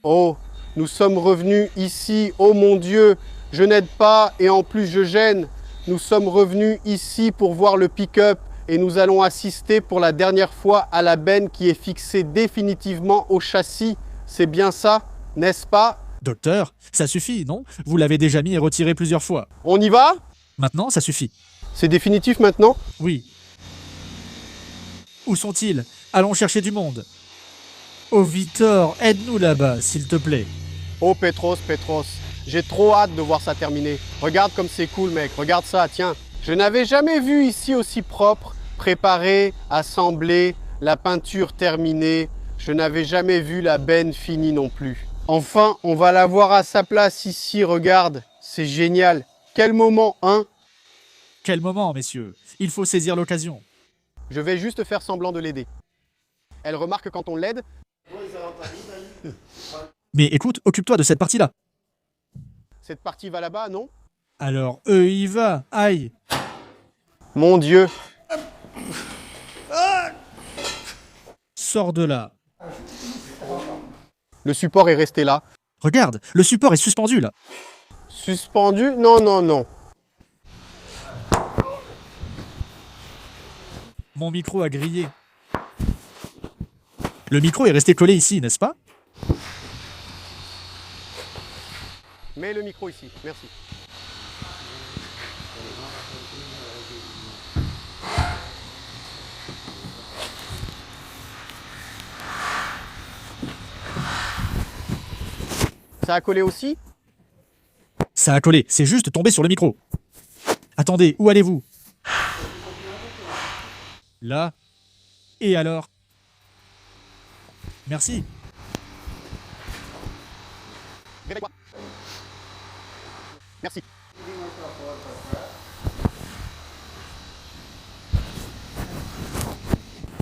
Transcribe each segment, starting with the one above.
Oh, nous sommes revenus ici, oh mon Dieu, je n'aide pas et en plus je gêne. Nous sommes revenus ici pour voir le pick-up et nous allons assister pour la dernière fois à la benne qui est fixée définitivement au châssis. C'est bien ça, n'est-ce pas? Docteur, ça suffit, non? Vous l'avez déjà mis et retiré plusieurs fois. On y va? Maintenant, ça suffit. C'est définitif maintenant? Oui. Où sont-ils? Allons chercher du monde. Oh Victor, aide-nous là-bas, s'il te plaît. Oh Petros, Petros, j'ai trop hâte de voir ça terminer. Regarde comme c'est cool mec, regarde ça, tiens. Je n'avais jamais vu ici aussi propre, préparé, assemblé, la peinture terminée. Je n'avais jamais vu la benne finie non plus. Enfin, on va la voir à sa place ici, regarde. C'est génial. Quel moment, hein? Quel moment, messieurs. Il faut saisir l'occasion. Je vais juste faire semblant de l'aider. Elle remarque quand on l'aide. Mais écoute, occupe-toi de cette partie-là. Cette partie va là-bas, non? Alors, y va. Aïe. Mon Dieu. Sors de là. Le support est resté là. Regarde, le support est suspendu là. Suspendu? Non, non, non. Mon micro a grillé. Le micro est resté collé ici, n'est-ce pas? Mets le micro ici, merci. Ça a collé aussi? Ça a collé, c'est juste tombé sur le micro. Attendez, où allez-vous? Là. Et alors? Merci. Réveille-toi. Merci.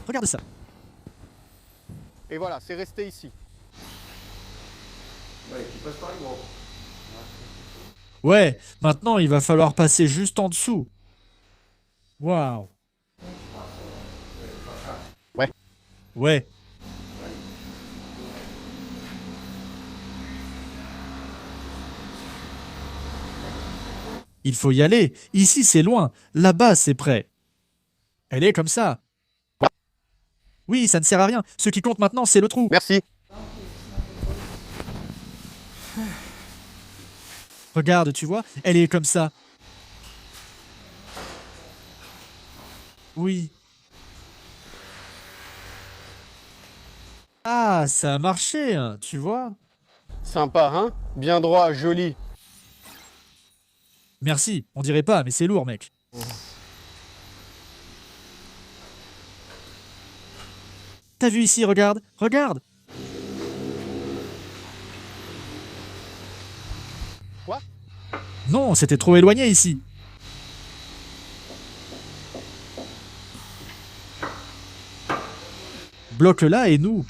Regarde ça. Et voilà, c'est resté ici. Ouais, maintenant il va falloir passer juste en dessous. Waouh. Ouais. Ouais. Il faut y aller. Ici c'est loin. Là-bas c'est près. Elle est comme ça. Oui, ça ne sert à rien. Ce qui compte maintenant, c'est le trou. Merci. Regarde, tu vois, elle est comme ça. Oui. Ah, ça a marché, hein, tu vois. Sympa, hein? Bien droit, joli. Merci, on dirait pas, mais c'est lourd, mec. T'as vu ici, regarde, regarde. Quoi? Non, c'était trop éloigné ici. Bloque là et nous.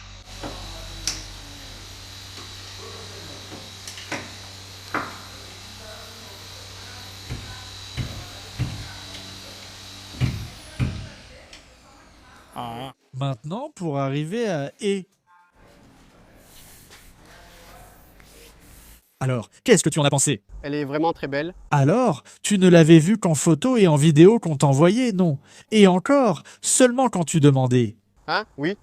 Maintenant, pour arriver à et. Alors, qu'est-ce que tu en as pensé? Elle est vraiment très belle. Alors, tu ne l'avais vue qu'en photo et en vidéo qu'on t'envoyait, non? Et encore, seulement quand tu demandais. Hein? Oui?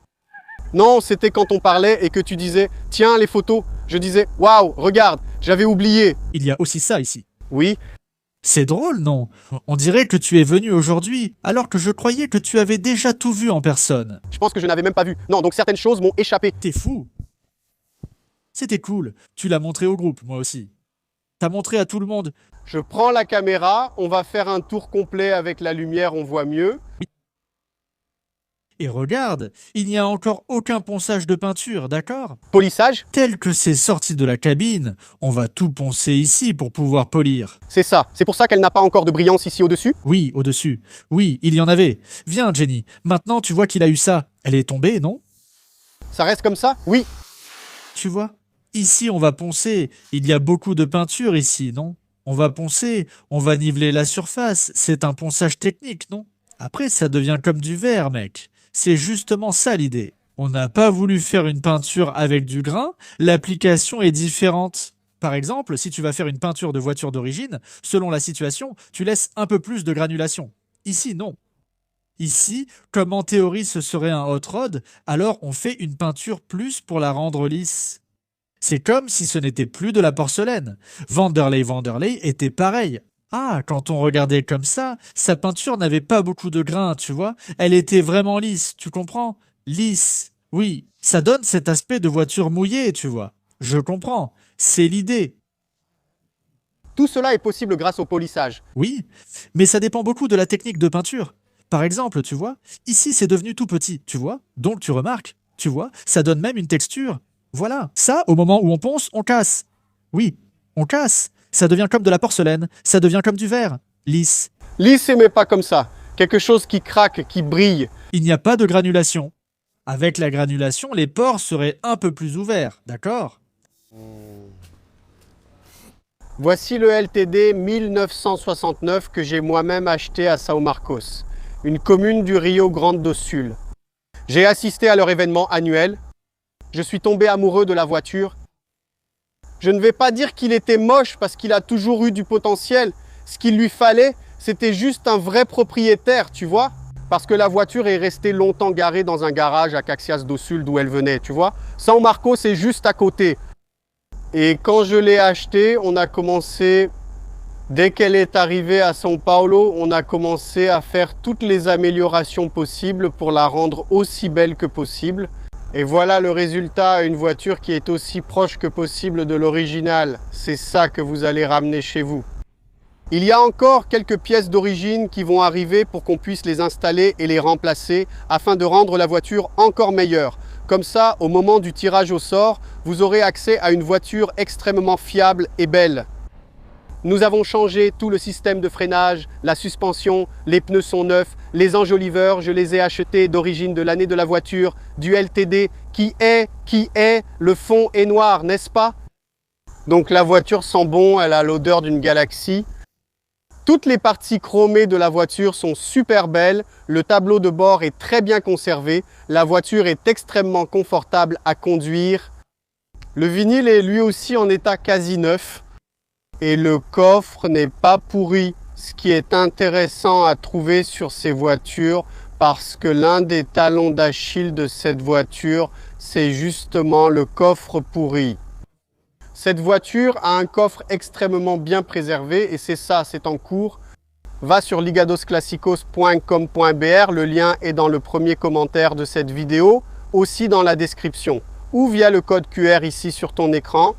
Non, c'était quand on parlait et que tu disais « Tiens, les photos ». Je disais « Waouh, regarde, j'avais oublié ». Il y a aussi ça ici. Oui, C'est drôle, non? On dirait que tu es venu aujourd'hui, alors que je croyais que tu avais déjà tout vu en personne. je pense que je n'avais même pas vu. Non, donc certaines choses m'ont échappé. T'es fou? C'était cool. Tu l'as montré au groupe, moi aussi. T'as montré à tout le monde. Je prends la caméra, on va faire un tour complet avec la lumière, on voit mieux. Et regarde, il n'y a encore aucun ponçage de peinture, d'accord? Polissage, Tel que c'est sorti de la cabine, on va tout poncer ici pour pouvoir polir. c'est ça. C'est pour ça qu'elle n'a pas encore de brillance ici au-dessus. Oui, au-dessus. Oui, il y en avait. Viens, Jenny. Maintenant, tu vois qu'il a eu ça. Elle est tombée, non? Ça reste comme ça? Oui. Tu vois? Ici, on va poncer. Il y a beaucoup de peinture ici, non? On va poncer, on va niveler la surface. C'est un ponçage technique, non? Après, ça devient comme du verre, mec. C'est justement ça l'idée. On n'a pas voulu faire une peinture avec du grain, l'application est différente. Par exemple, si tu vas faire une peinture de voiture d'origine, selon la situation, tu laisses un peu plus de granulation. Ici, non. Ici, comme en théorie ce serait un hot rod, alors on fait une peinture plus pour la rendre lisse. C'est comme si ce n'était plus de la porcelaine. Vanderlei était pareil. Ah, quand on regardait comme ça, sa peinture n'avait pas beaucoup de grains, tu vois. Elle était vraiment lisse, tu comprends? Lisse. Oui, ça donne cet aspect de voiture mouillée, tu vois. Je comprends. C'est l'idée. Tout cela est possible grâce au polissage. Oui, mais ça dépend beaucoup de la technique de peinture. Par exemple, tu vois, ici c'est devenu tout petit, tu vois. Donc tu remarques, tu vois, ça donne même une texture. Voilà. Ça, au moment où on ponce, on casse. Oui, on casse. Ça devient comme de la porcelaine, ça devient comme du verre. Lisse. Lisse mais pas comme ça. Quelque chose qui craque, qui brille. Il n'y a pas de granulation. Avec la granulation, les pores seraient un peu plus ouverts, d'accord? Voici le LTD 1969 que j'ai moi-même acheté à São Marcos, une commune du Rio Grande do Sul. J'ai assisté à leur événement annuel. Je suis tombé amoureux de la voiture. Je ne vais pas dire qu'il était moche parce qu'il a toujours eu du potentiel. Ce qu'il lui fallait, c'était juste un vrai propriétaire, tu vois? Parce que la voiture est restée longtemps garée dans un garage à Caxias do Sul d'où elle venait, tu vois? São Marcos est juste à côté. Et quand je l'ai achetée, on a commencé, dès qu'elle est arrivée à São Paulo, on a commencé à faire toutes les améliorations possibles pour la rendre aussi belle que possible. Et voilà le résultat, une voiture qui est aussi proche que possible de l'original. C'est ça que vous allez ramener chez vous. Il y a encore quelques pièces d'origine qui vont arriver pour qu'on puisse les installer et les remplacer afin de rendre la voiture encore meilleure. Comme ça, au moment du tirage au sort, vous aurez accès à une voiture extrêmement fiable et belle. Nous avons changé tout le système de freinage, la suspension, les pneus sont neufs, les enjoliveurs, je les ai achetés d'origine de l'année de la voiture, du LTD, qui est, le fond est noir, n'est-ce pas? Donc la voiture sent bon, elle a l'odeur d'une galaxie. Toutes les parties chromées de la voiture sont super belles, le tableau de bord est très bien conservé, la voiture est extrêmement confortable à conduire. Le vinyle est lui aussi en état quasi neuf et le coffre n'est pas pourri, ce qui est intéressant à trouver sur ces voitures parce que l'un des talons d'Achille de cette voiture, c'est justement le coffre pourri. Cette voiture a un coffre extrêmement bien préservé et c'est ça, c'est en cours. Va sur ligadosclassicos.com.br, le lien est dans le premier commentaire de cette vidéo, aussi dans la description, ou via le code QR ici sur ton écran.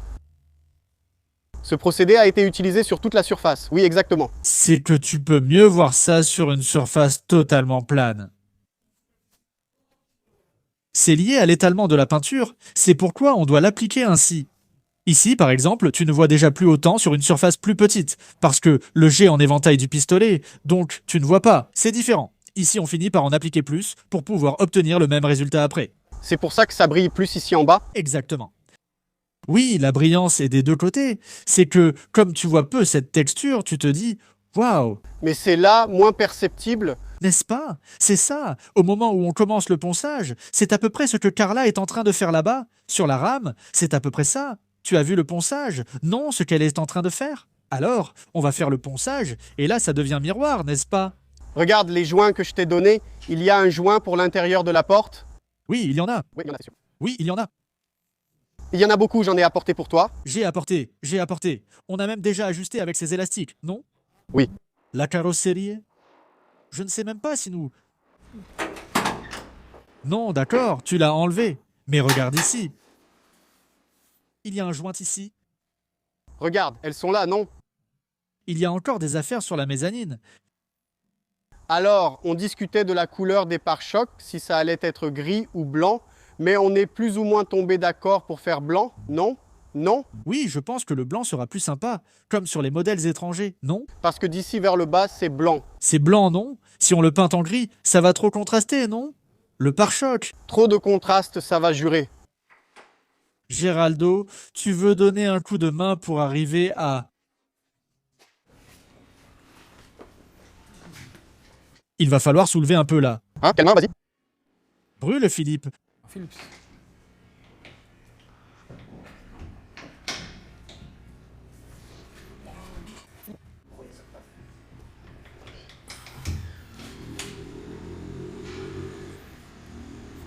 Ce procédé a été utilisé sur toute la surface, oui exactement. C'est que tu peux mieux voir ça sur une surface totalement plane. C'est lié à l'étalement de la peinture, c'est pourquoi on doit l'appliquer ainsi. Ici, par exemple, tu ne vois déjà plus autant sur une surface plus petite, parce que le jet en éventail du pistolet, donc tu ne vois pas, c'est différent. Ici, on finit par en appliquer plus pour pouvoir obtenir le même résultat après. C'est pour ça que ça brille plus ici en bas? Exactement. Oui, la brillance est des deux côtés. C'est que, comme tu vois peu cette texture, tu te dis « Waouh !» Mais c'est là moins perceptible. N'est-ce pas? C'est ça. Au moment où on commence le ponçage, c'est à peu près ce que Carla est en train de faire là-bas, sur la rame. C'est à peu près ça. Tu as vu le ponçage? Non, ce qu'elle est en train de faire? Alors, on va faire le ponçage, et là, ça devient miroir, n'est-ce pas? Regarde les joints que je t'ai donnés. Il y a un joint pour l'intérieur de la porte. Oui, il y en a. Oui, il y en a, c'est sûr. Oui, il y en a. Il y en a beaucoup, j'en ai apporté pour toi. J'ai apporté, j'ai apporté. On a même déjà ajusté avec ces élastiques, non? Oui. La carrosserie? Je ne sais même pas si nous... Non, d'accord, tu l'as enlevé. Mais regarde ici. Il y a un joint ici. Regarde, elles sont là, non? Il y a encore des affaires sur la mezzanine. Alors, on discutait de la couleur des pare-chocs, si ça allait être gris ou blanc, mais on est plus ou moins tombé d'accord pour faire blanc, non? Non? Oui, je pense que le blanc sera plus sympa, comme sur les modèles étrangers, non? Parce que d'ici vers le bas, c'est blanc. C'est blanc, non? Si on le peint en gris, ça va trop contraster, non? Le pare-choc. Trop de contraste, ça va jurer. Géraldo, tu veux donner un coup de main pour arriver à... Il va falloir soulever un peu là. Hein, quelle main, vas-y? Brûle, Philippe. Philips.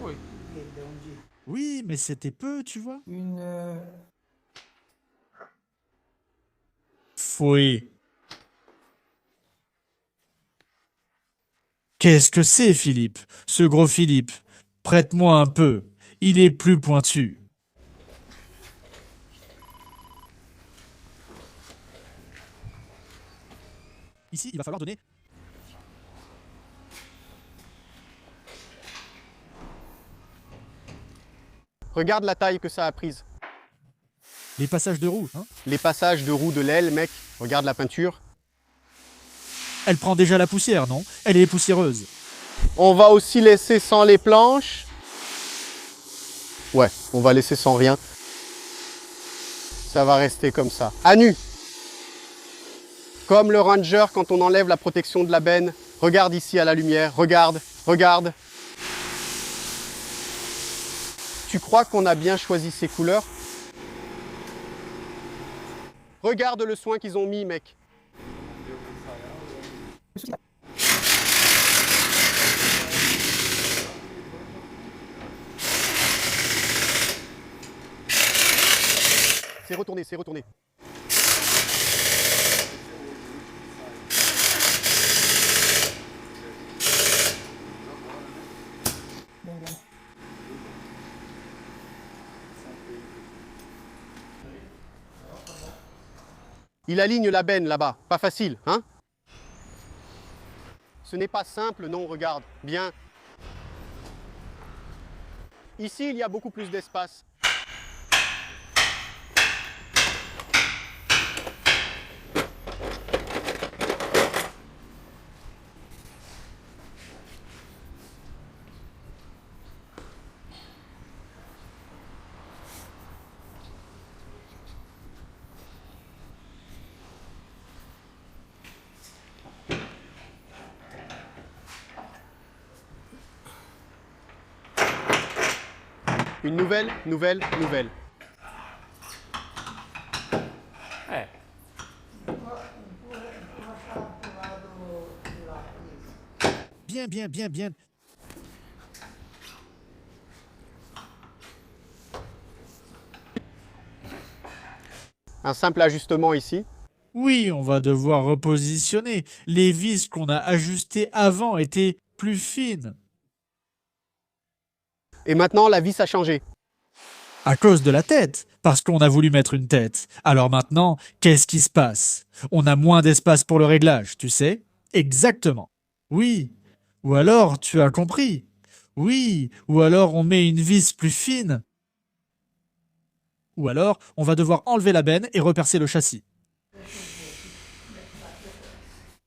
Oui. Oui, mais c'était peu, tu vois. Une... Oui. Qu'est-ce que c'est, Philippe? Ce gros Philippe. Prête-moi un peu. Il est plus pointu. Ici, il va falloir donner... Regarde la taille que ça a prise. les passages de roues, hein. Les passages de roue de l'aile, mec. Regarde la peinture. Elle prend déjà la poussière, non? Elle est poussiéreuse. On va aussi laisser sans les planches. Ouais, on va laisser sans rien. Ça va rester comme ça. À nu. Comme le Ranger quand on enlève la protection de la benne. Regarde ici à la lumière. Regarde, regarde. Tu crois qu'on a bien choisi ces couleurs? Regarde le soin qu'ils ont mis, mec. C'est retourné, c'est retourné. Il aligne la benne là-bas. Pas facile, hein? Ce n'est pas simple, non, regarde. Bien. Ici, il y a beaucoup plus d'espace. Une nouvelle. Bien. Un simple ajustement ici. Oui, on va devoir repositionner. Les vis qu'on a ajustées avant étaient plus fines. Et maintenant, la vis a changé. À cause de la tête, parce qu'on a voulu mettre une tête. Alors maintenant, qu'est-ce qui se passe? On a moins d'espace pour le réglage, tu sais? Exactement. Oui. Ou alors, tu as compris. Oui. Ou alors, on met une vis plus fine. Ou alors, on va devoir enlever la benne et repercer le châssis.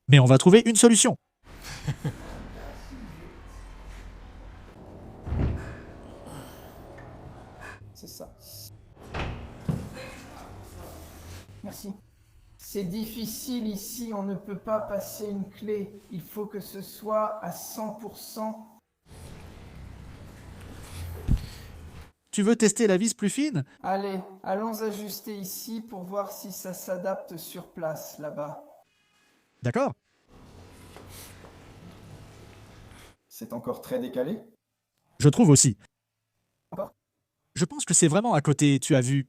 Mais on va trouver une solution. C'est ça. Merci. C'est difficile ici, on ne peut pas passer une clé. Il faut que ce soit à 100%. Tu veux tester la vis plus fine? Allez, allons ajuster ici pour voir si ça s'adapte sur place, là-bas. D'accord? C'est encore très décalé? Je trouve aussi. Encore? Je pense que c'est vraiment à côté, tu as vu.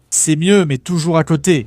C'est mieux, mais toujours à côté.